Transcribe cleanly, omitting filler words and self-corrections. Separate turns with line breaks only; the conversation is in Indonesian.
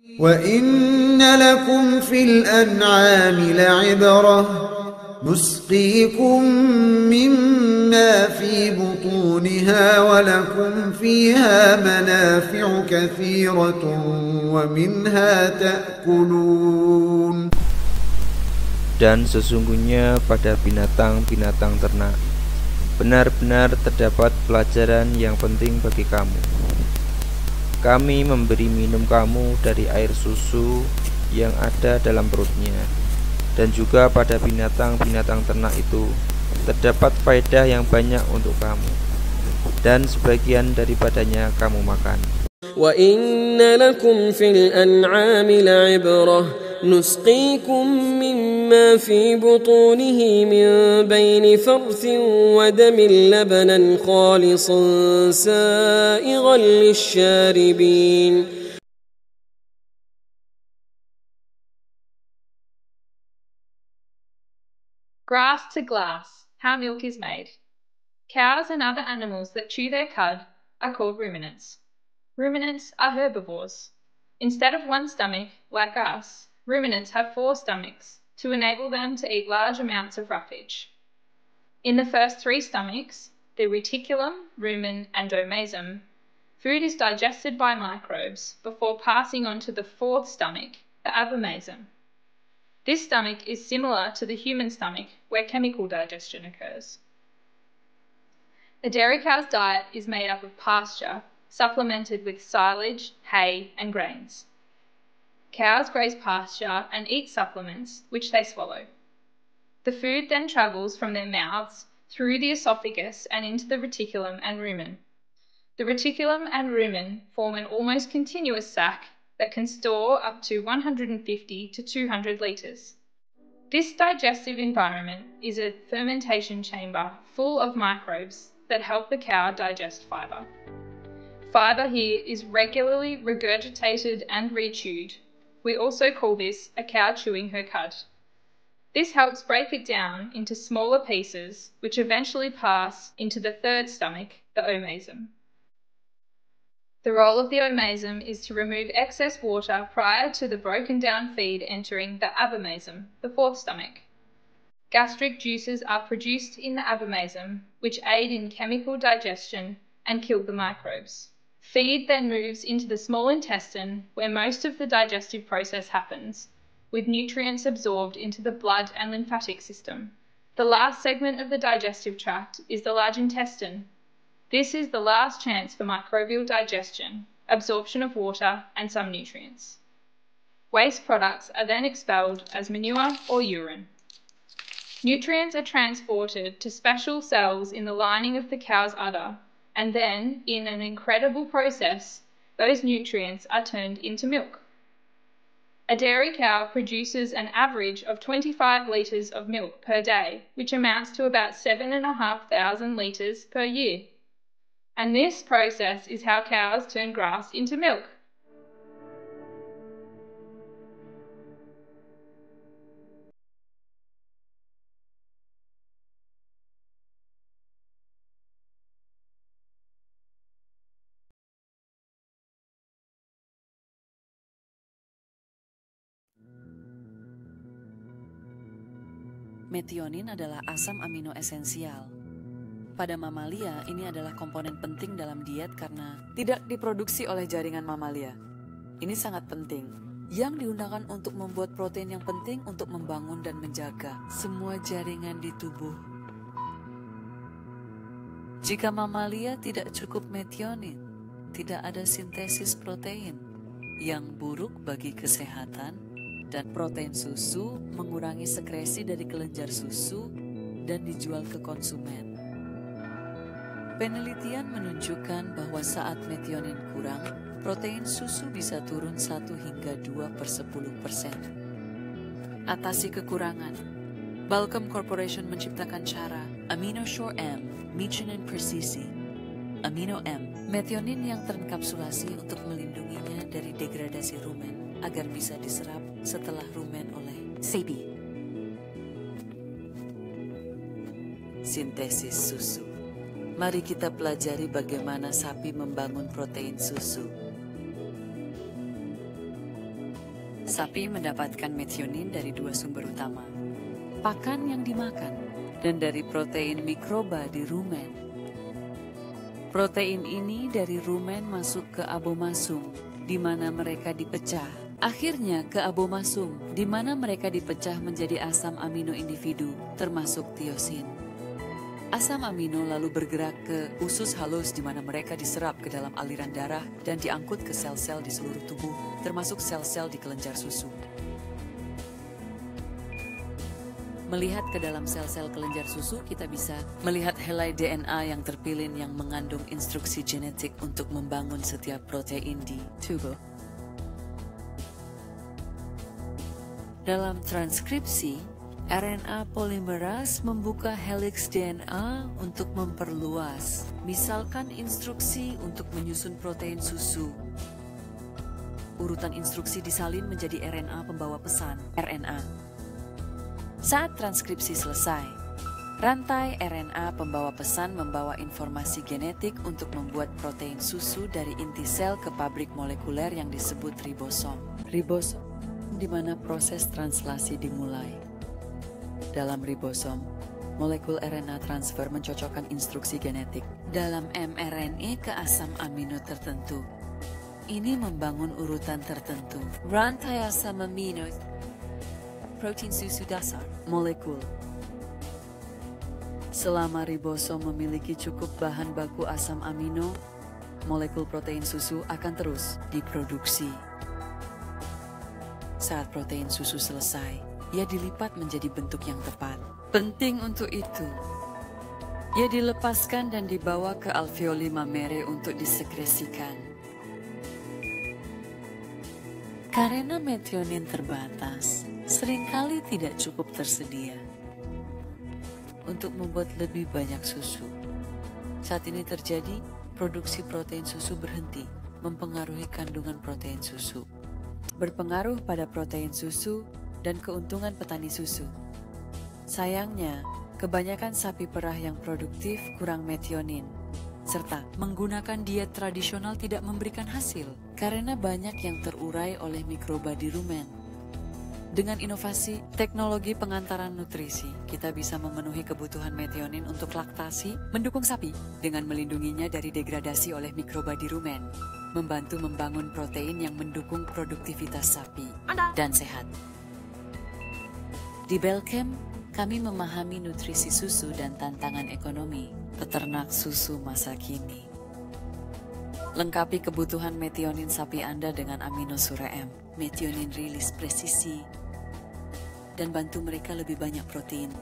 وَإِنَّ لَكُمْ فِي الْأَنْعَامِ لَعِبْرَةً نُسْقِيكُم مِّمَّا فِي بُطُونِهَا وَلَكُمْ فِيهَا مَنَافِعُ كَثِيرَةٌ وَمِنْهَا تَأْكُلُونَ.
Dan sesungguhnya pada binatang-binatang ternak benar-benar terdapat pelajaran yang penting bagi kamu. Kami memberi minum kamu dari air susu yang ada dalam perutnya, dan juga pada binatang-binatang ternak itu terdapat faedah yang banyak untuk kamu, dan sebagian daripadanya kamu makan.
وَإِنَّ لَكُمْ فِي الْأَنْعَامِ لَعِبْرَةً نُسْقِيكُم مِّمَّا فِي بُطُونِهِ مِن بَيْنِ فَرْثٍ وَدَمٍ لَبَنًا خَالِصًا سَائِغًا لِّلشَّارِبِينَ.
Grass to glass, how milk is made. Cows and other animals that chew their cud are called ruminants. Ruminants are herbivores. Instead of one stomach, like us, ruminants have 4 stomachs to enable them to eat large amounts of roughage. In the first 3 stomachs, the reticulum, rumen, and omasum, food is digested by microbes before passing on to the 4th stomach, the abomasum. This stomach is similar to the human stomach, where chemical digestion occurs. A dairy cow's diet is made up of pasture, supplemented with silage, hay, and grains. Cows graze pasture and eat supplements, which they swallow. The food then travels from their mouths through the esophagus and into the reticulum and rumen. The reticulum and rumen form an almost continuous sac that can store up to 150 to 200 litres. This digestive environment is a fermentation chamber full of microbes that help the cow digest fibre. Fibre here is regularly regurgitated and rechewed. We also call this a cow chewing her cud. This helps break it down into smaller pieces, which eventually pass into the 3rd stomach, the omasum. The role of the omasum is to remove excess water prior to the broken down feed entering the abomasum, the 4th stomach. Gastric juices are produced in the abomasum, which aid in chemical digestion and kill the microbes. Feed then moves into the small intestine, where most of the digestive process happens, with nutrients absorbed into the blood and lymphatic system. The last segment of the digestive tract is the large intestine. This is the last chance for microbial digestion, absorption of water, and some nutrients. Waste products are then expelled as manure or urine. Nutrients are transported to special cells in the lining of the cow's udder, and then, in an incredible process, those nutrients are turned into milk. A dairy cow produces an average of 25 litres of milk per day, which amounts to about 7,500 litres per year. And this process is how cows turn grass into milk.
Metionin adalah asam amino esensial. Pada mamalia, ini adalah komponen penting dalam diet karena tidak diproduksi oleh jaringan mamalia. Ini sangat penting, yang digunakan untuk membuat protein yang penting untuk membangun dan menjaga semua jaringan di tubuh. Jika mamalia tidak cukup metionin, tidak ada sintesis protein, yang buruk bagi kesehatan. Dan protein susu mengurangi sekresi dari kelenjar susu dan dijual ke konsumen. Penelitian menunjukkan bahwa saat metionin kurang, protein susu bisa turun 1 hingga 2/10%. Atasi kekurangan. Balchem Corporation menciptakan cara AminoSure M, Methionine Persisi. Amino M, metionin yang terenkapsulasi untuk melindunginya dari degradasi rumen agar bisa diserap setelah rumen oleh SABI. Sintesis susu. Mari kita pelajari bagaimana sapi membangun protein susu. Sapi mendapatkan metionin dari dua sumber utama, pakan yang dimakan, dan dari protein mikroba di rumen. Protein ini dari rumen masuk ke abomasum, di mana mereka dipecah. Akhirnya ke abomasum, di mana mereka dipecah menjadi asam amino individu, termasuk tiosin. Asam amino lalu bergerak ke usus halus di mana mereka diserap ke dalam aliran darah dan diangkut ke sel-sel di seluruh tubuh, termasuk sel-sel di kelenjar susu. Melihat ke dalam sel-sel kelenjar susu, kita bisa melihat helai DNA yang terpilin yang mengandung instruksi genetik untuk membangun setiap protein di tubuh. Dalam transkripsi, RNA polimerase membuka heliks DNA untuk memperluas, misalkan instruksi untuk menyusun protein susu. Urutan instruksi disalin menjadi RNA pembawa pesan, RNA. Saat transkripsi selesai, rantai RNA pembawa pesan membawa informasi genetik untuk membuat protein susu dari inti sel ke pabrik molekuler yang disebut ribosom. Ribosom di mana proses translasi dimulai. Dalam ribosom, molekul RNA transfer mencocokkan instruksi genetik dalam mRNA ke asam amino tertentu. Ini membangun urutan tertentu. Rantai asam amino, protein susu dasar, molekul. Selama ribosom memiliki cukup bahan baku asam amino, molekul protein susu akan terus diproduksi. Saat protein susu selesai, ia dilipat menjadi bentuk yang tepat. Penting untuk itu, ia dilepaskan dan dibawa ke alveoli mammae untuk disekresikan. Karena metionin terbatas, seringkali tidak cukup tersedia untuk membuat lebih banyak susu. Saat ini terjadi, produksi protein susu berhenti, mempengaruhi kandungan protein susu. Berpengaruh pada protein susu dan keuntungan petani susu. Sayangnya, kebanyakan sapi perah yang produktif kurang metionin, serta menggunakan diet tradisional tidak memberikan hasil karena banyak yang terurai oleh mikroba di rumen. Dengan inovasi teknologi pengantaran nutrisi, kita bisa memenuhi kebutuhan metionin untuk laktasi, mendukung sapi dengan melindunginya dari degradasi oleh mikroba di rumen, membantu membangun protein yang mendukung produktivitas sapi dan sehat. Di Belchem, kami memahami nutrisi susu dan tantangan ekonomi peternak susu masa kini. Lengkapi kebutuhan metionin sapi Anda dengan aminosura M, metionin rilis presisi, dan bantu mereka lebih banyak protein.